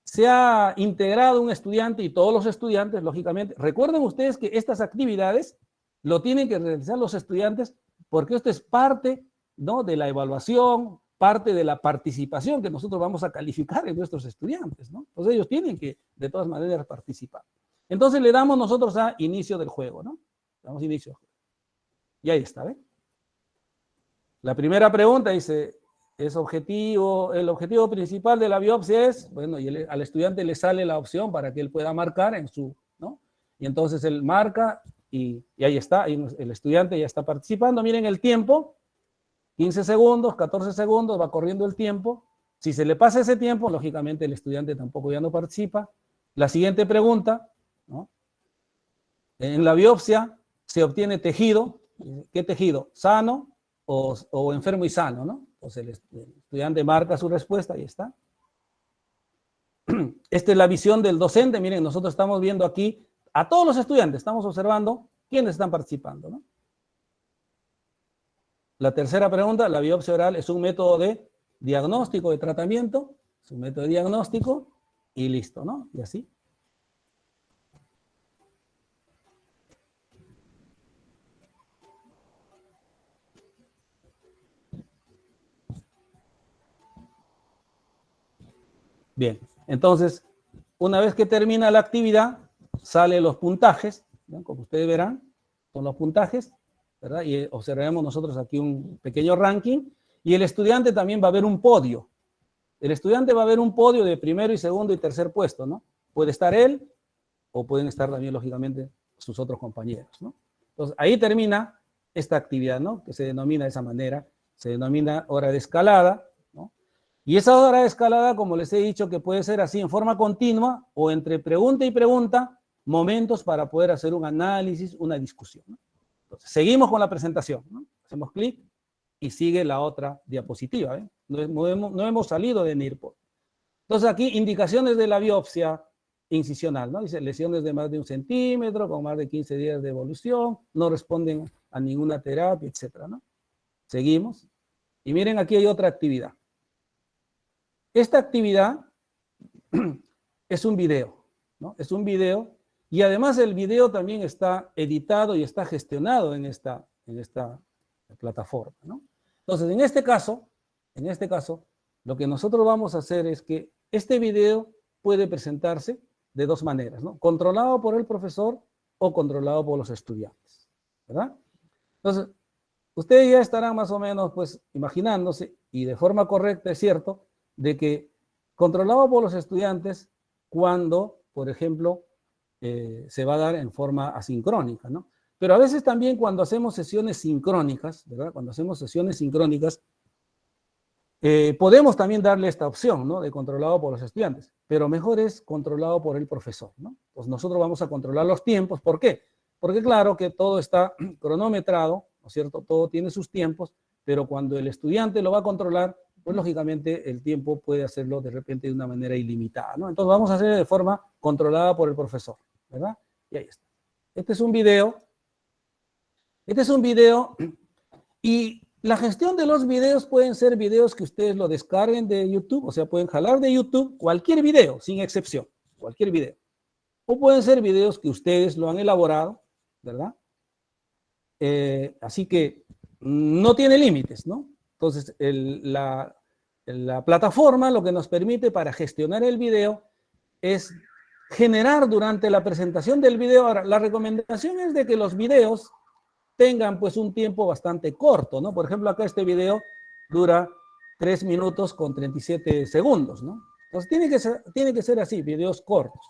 se ha integrado un estudiante y todos los estudiantes, lógicamente, recuerden ustedes que estas actividades lo tienen que realizar los estudiantes porque esto es parte, ¿no?, de la evaluación, parte de la participación que nosotros vamos a calificar en nuestros estudiantes, ¿no? Entonces ellos tienen que, de todas maneras, participar. Entonces le damos nosotros a inicio del juego, ¿no? Damos inicio al juego. Y ahí está, ¿ven? La primera pregunta dice, el objetivo principal de la biopsia es, bueno, y al estudiante le sale la opción para que él pueda marcar en su, ¿no? Y entonces él marca y ahí está, el estudiante ya está participando. Miren el tiempo, 15 segundos, 14 segundos, va corriendo el tiempo. Si se le pasa ese tiempo, lógicamente el estudiante tampoco ya no participa. La siguiente pregunta, ¿no? En la biopsia se obtiene tejido. ¿Qué tejido? ¿Sano o enfermo y sano, ¿no? Entonces el estudiante marca su respuesta, ahí está. Esta es la visión del docente. Miren, nosotros estamos viendo aquí a todos los estudiantes, estamos observando quiénes están participando, ¿no? La tercera pregunta, la biopsia oral es un método de diagnóstico, de tratamiento, es un método de diagnóstico y listo, ¿no? Y así. Bien, entonces, una vez que termina la actividad, salen los puntajes, ¿no? Como ustedes verán, son los puntajes, ¿verdad? Y observaremos nosotros aquí un pequeño ranking, y el estudiante también va a ver un podio. El estudiante va a ver un podio de primero y segundo y tercer puesto, ¿no? Puede estar él, o pueden estar también, lógicamente, sus otros compañeros, ¿no? Entonces, ahí termina esta actividad, ¿no? Que se denomina de esa manera, se denomina hora de escalada, ¿no? Y esa hora de escalada, como les he dicho, que puede ser así en forma continua, o entre pregunta y pregunta, momentos para poder hacer un análisis, una discusión, ¿no? Entonces, seguimos con la presentación, ¿no? Hacemos clic y sigue la otra diapositiva, ¿eh? No hemos salido de NIRPO. Entonces, aquí, indicaciones de la biopsia incisional, ¿no? Dice, lesiones de más de 1 centímetro, con más de 15 días de evolución, no responden a ninguna terapia, etcétera, ¿no? Seguimos. Y miren, aquí hay otra actividad. Esta actividad es un video, ¿no? Es un video. Y además el video también está editado y está gestionado en esta plataforma, ¿no? Entonces, en este caso, lo que nosotros vamos a hacer es que este video puede presentarse de dos maneras, ¿no? Controlado por el profesor o controlado por los estudiantes, ¿verdad? Entonces, ustedes ya estarán más o menos, pues, imaginándose, y de forma correcta, es cierto, de que controlado por los estudiantes cuando, por ejemplo, se va a dar en forma asincrónica, ¿no? Pero a veces también cuando hacemos sesiones sincrónicas, ¿verdad? Cuando hacemos sesiones sincrónicas, podemos también darle esta opción, ¿no? De controlado por los estudiantes, pero mejor es controlado por el profesor, ¿no? Pues nosotros vamos a controlar los tiempos. ¿Por qué? Porque claro que todo está cronometrado, ¿no es cierto? Todo tiene sus tiempos, pero cuando el estudiante lo va a controlar, pues lógicamente el tiempo puede hacerlo de repente de una manera ilimitada, ¿no? Entonces vamos a hacer de forma controlada por el profesor, ¿verdad? Y ahí está. Este es un video. Y la gestión de los videos pueden ser videos que ustedes lo descarguen de YouTube, o sea, pueden jalar de YouTube cualquier video, sin excepción, cualquier video. O pueden ser videos que ustedes lo han elaborado, ¿verdad? Así que no tiene límites, ¿no? Entonces, la plataforma lo que nos permite para gestionar el video es generar durante la presentación del video. Ahora, la recomendación es de que los videos tengan pues un tiempo bastante corto, ¿no? Por ejemplo, acá este video dura 3 minutos con 37 segundos, ¿no? Entonces, tiene que ser así, videos cortos.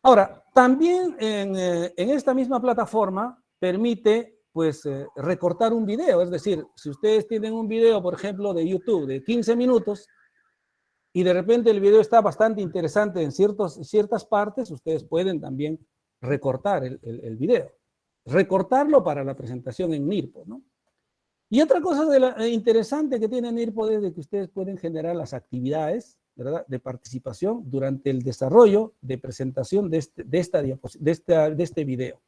Ahora, también en esta misma plataforma permite pues recortar un video, es decir, si ustedes tienen un video, por ejemplo, de YouTube de 15 minutos, y de repente el video está bastante interesante en ciertas partes, ustedes pueden también recortar el video. Recortarlo para la presentación en NIRPO, ¿no? Y otra cosa interesante que tiene NIRPO es de que ustedes pueden generar las actividades, ¿verdad?, de participación durante el desarrollo de presentación de este video.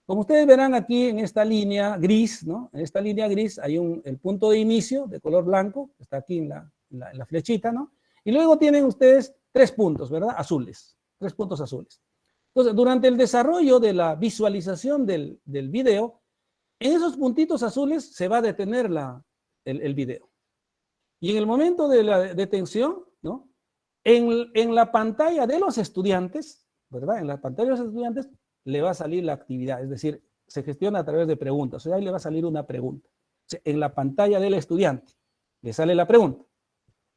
Como ustedes verán aquí en esta línea gris, ¿no? En esta línea gris hay el punto de inicio de color blanco, está aquí en la flechita, ¿no? Y luego tienen ustedes 3 puntos, ¿verdad? Azules, 3 puntos azules. Entonces, durante el desarrollo de la visualización del video, en esos puntitos azules se va a detener el video. Y en el momento de la detención, ¿no?, en la pantalla de los estudiantes, ¿verdad? En la pantalla de los estudiantes le va a salir la actividad, es decir, se gestiona a través de preguntas, o sea, ahí le va a salir una pregunta. O sea, en la pantalla del estudiante le sale la pregunta.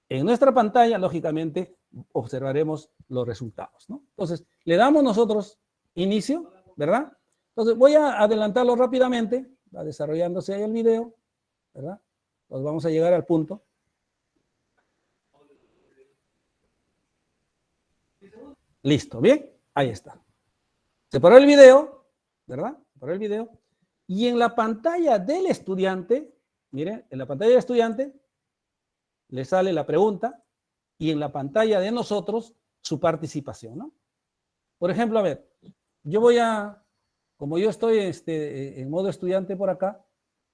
En nuestra pantalla, lógicamente, observaremos los resultados, ¿no? Entonces, le damos nosotros inicio, ¿verdad? Entonces, voy a adelantarlo rápidamente, va desarrollándose ahí el video, ¿verdad? Entonces, vamos a llegar al punto. Listo, bien, ahí está. Se paró el video, ¿verdad? Se paró el video. Y en la pantalla del estudiante, miren, en la pantalla del estudiante le sale la pregunta y en la pantalla de nosotros su participación, ¿no? Por ejemplo, a ver, yo voy a, como yo estoy en modo estudiante por acá,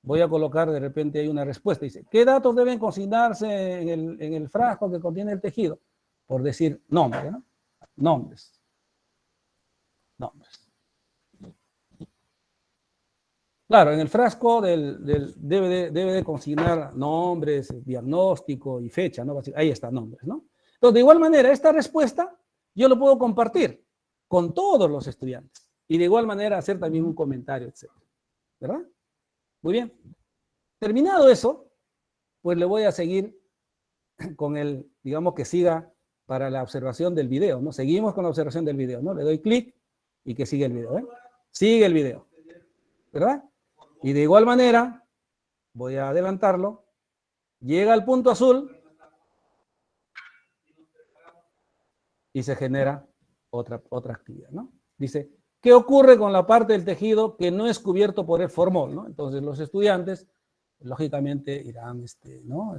voy a colocar de repente ahí una respuesta. Dice, ¿qué datos deben consignarse en el frasco que contiene el tejido? Por decir nombre, ¿no? Nombres. Claro, en el frasco debe de consignar nombres, diagnóstico y fecha, ¿no? Ahí está, nombres, ¿no? Entonces, de igual manera, esta respuesta yo lo puedo compartir con todos los estudiantes y de igual manera hacer también un comentario, etc. ¿Verdad? Muy bien. Terminado eso, pues le voy a seguir con el, digamos que siga para la observación del video, ¿no? Seguimos con la observación del video, ¿no? Le doy clic y que sigue el video, ¿eh? Sigue el video, ¿verdad? Y de igual manera, voy a adelantarlo, llega al punto azul y se genera otra actividad, ¿no? Dice, ¿qué ocurre con la parte del tejido que no es cubierto por el formol, ¿no? Entonces los estudiantes, lógicamente, irán, ¿no?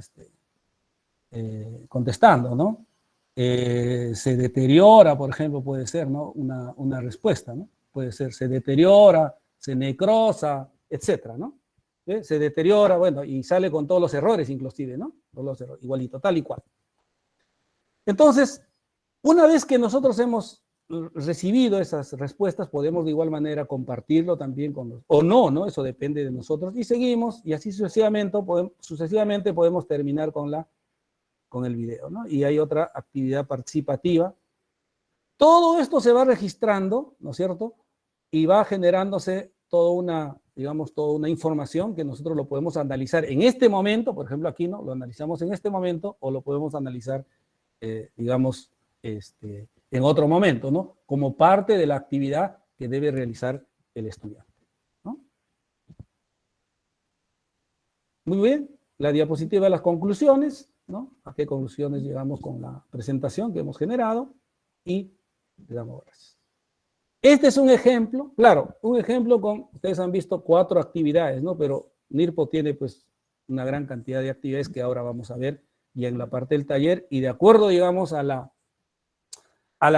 Contestando, ¿no? Se deteriora, por ejemplo, puede ser, ¿no? Una respuesta, ¿no? Puede ser, se deteriora, se necrosa, etcétera, ¿no? Se deteriora, bueno, y sale con todos los errores inclusive, ¿no? Todos los errores, igualito, tal y cual. Entonces, una vez que nosotros hemos recibido esas respuestas, podemos de igual manera compartirlo también con los, o no, ¿no? Eso depende de nosotros, y seguimos, y así sucesivamente podemos terminar con el video, ¿no? Y hay otra actividad participativa. Todo esto se va registrando, ¿no es cierto? Y va generándose toda una información que nosotros lo podemos analizar en este momento, por ejemplo aquí, ¿no? Lo analizamos en este momento o lo podemos analizar, digamos, en otro momento, ¿no? Como parte de la actividad que debe realizar el estudiante, ¿no? Muy bien, la diapositiva de las conclusiones, ¿no? ¿A qué conclusiones llegamos con la presentación que hemos generado? Y le damos gracias. Este es un ejemplo, claro, un ejemplo ustedes han visto 4 actividades, ¿no? Pero NIRPO tiene pues una gran cantidad de actividades que ahora vamos a ver y en la parte del taller y de acuerdo, digamos, a la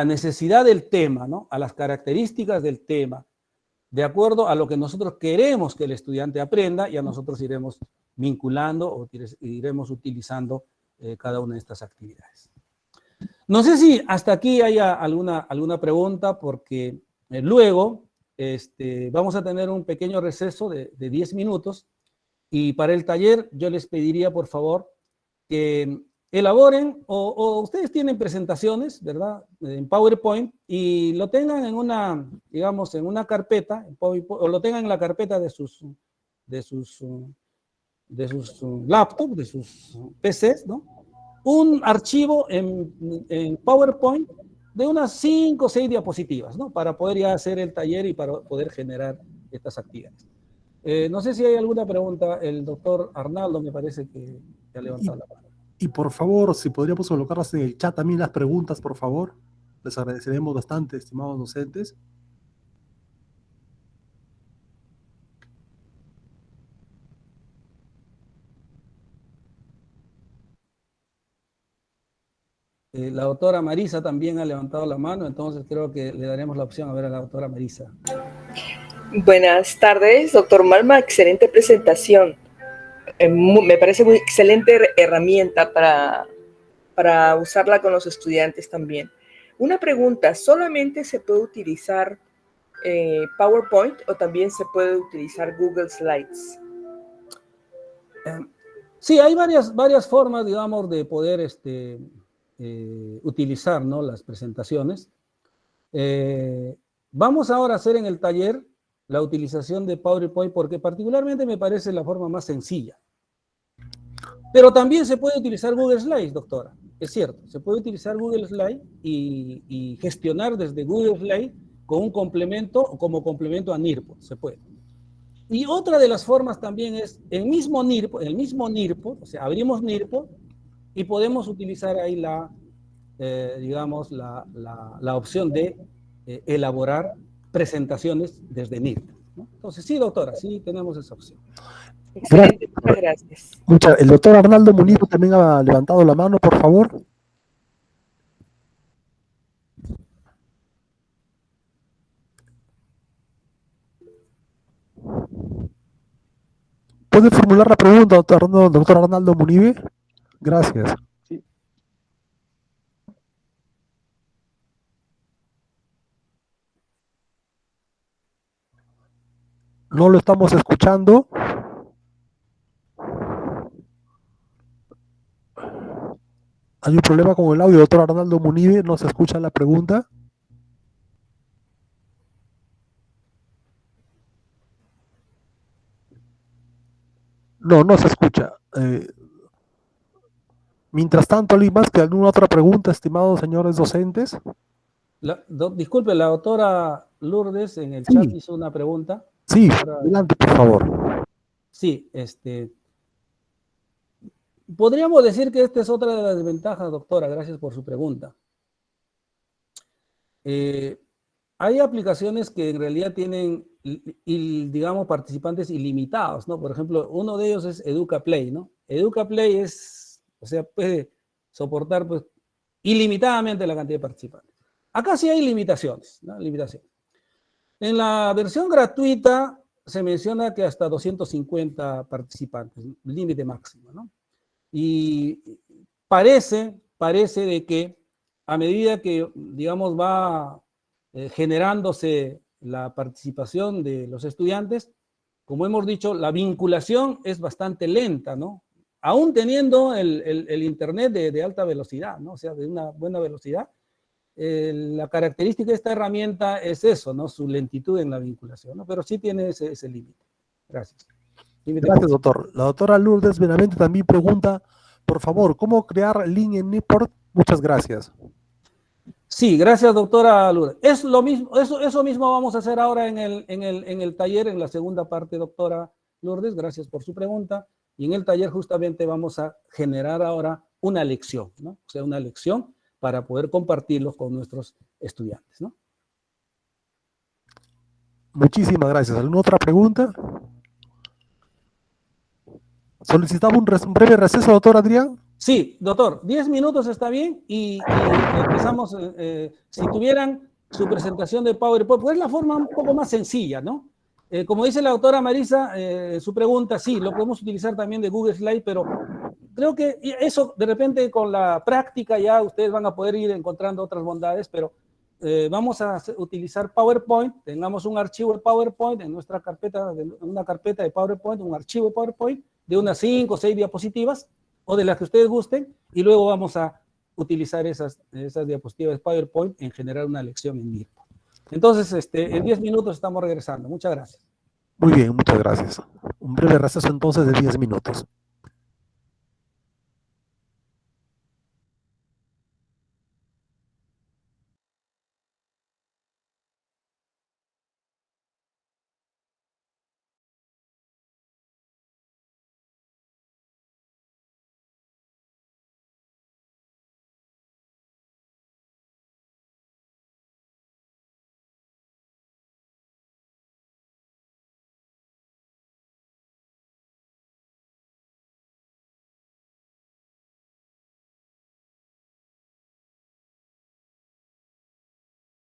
necesidad del tema, ¿no? A las características del tema, de acuerdo a lo que nosotros queremos que el estudiante aprenda, ya nosotros iremos vinculando o iremos utilizando cada una de estas actividades. No sé si hasta aquí haya alguna pregunta, porque luego vamos a tener un pequeño receso de 10 minutos y para el taller yo les pediría, por favor, que elaboren o ustedes tienen presentaciones, ¿verdad? En PowerPoint y lo tengan en una, digamos, en una carpeta, o lo tengan en la carpeta de sus laptops, de sus PCs, ¿no? Un archivo en PowerPoint de unas 5 o 6 diapositivas, ¿no? Para poder ya hacer el taller y para poder generar estas actividades. No sé si hay alguna pregunta. El doctor Arnaldo me parece que ha levantado la mano. Y por favor, si podríamos colocarlas en el chat también las preguntas, por favor. Les agradeceremos bastante, estimados docentes. La doctora Marisa también ha levantado la mano, entonces creo que le daremos la opción a ver a la doctora Marisa. Buenas tardes, doctor Malma. Excelente presentación. Me parece muy excelente herramienta para usarla con los estudiantes también. Una pregunta, ¿solamente se puede utilizar PowerPoint o también se puede utilizar Google Slides? Sí, hay varias formas, digamos, de poder utilizar, ¿no?, las presentaciones. Vamos ahora a hacer en el taller la utilización de PowerPoint porque particularmente me parece la forma más sencilla. Pero también se puede utilizar Google Slides, doctora. Es cierto, se puede utilizar Google Slides y gestionar desde Google Slides con un complemento o como complemento a NIRPO, se puede. Y otra de las formas también es el mismo NIRPO, o sea, abrimos NIRPO y podemos utilizar ahí digamos, la opción de elaborar presentaciones desde NIRPO, ¿no? Entonces, sí, doctora, sí tenemos esa opción. Excelente, muchas gracias. El doctor Arnaldo Muniz también ha levantado la mano, por favor. ¿Puede formular la pregunta, doctor Arnaldo Munive? Gracias. Sí. No lo estamos escuchando. Hay un problema con el audio, doctor Arnaldo Munive. No se escucha la pregunta. No se escucha. Mientras tanto, ¿hay más que alguna otra pregunta, estimados señores docentes? Disculpe, la doctora Lourdes en el chat hizo una pregunta. Sí, adelante, por favor. Sí, podríamos decir que esta es otra de las desventajas, doctora, gracias por su pregunta. Hay aplicaciones que en realidad tienen, digamos, participantes ilimitados, ¿no? Por ejemplo, uno de ellos es EducaPlay, ¿no? EducaPlay puede soportar, pues, ilimitadamente la cantidad de participantes. Acá sí hay limitaciones, ¿no? En la versión gratuita se menciona que hasta 250 participantes, límite máximo, ¿no? Y parece de que a medida que, digamos, va generándose la participación de los estudiantes, como hemos dicho, la vinculación es bastante lenta, ¿no? Aún teniendo el internet de alta velocidad, ¿no? O sea, de una buena velocidad, la característica de esta herramienta es eso, ¿no? Su lentitud en la vinculación, ¿no? Pero sí tiene ese límite. Gracias. Gracias, doctor. La doctora Lourdes Benavente también pregunta, por favor, ¿cómo crear link en Niport? Muchas gracias. Sí, gracias, doctora Lourdes. Es lo mismo, eso mismo vamos a hacer ahora en el taller, en la segunda parte, doctora Lourdes. Gracias por su pregunta. Y en el taller justamente vamos a generar ahora una lección, ¿no? O sea, una lección para poder compartirlos con nuestros estudiantes, ¿no? Muchísimas gracias. ¿Alguna otra pregunta? ¿Solicitaba un breve receso, doctor Adrián? Sí, doctor, 10 minutos está bien y empezamos, si tuvieran su presentación de PowerPoint, pues es la forma un poco más sencilla, ¿no? Como dice la doctora Marisa, su pregunta, sí, lo podemos utilizar también de Google Slide, pero creo que eso de repente con la práctica ya ustedes van a poder ir encontrando otras bondades, pero vamos a utilizar PowerPoint, tengamos un archivo de PowerPoint en nuestra carpeta, una carpeta de PowerPoint, un archivo de PowerPoint de unas 5 o 6 diapositivas, o de las que ustedes gusten, y luego vamos a utilizar esas diapositivas de PowerPoint en generar una lección en NIRPO. Entonces, en 10 minutos estamos regresando. Muchas gracias. Muy bien, muchas gracias. Un breve receso entonces de 10 minutos.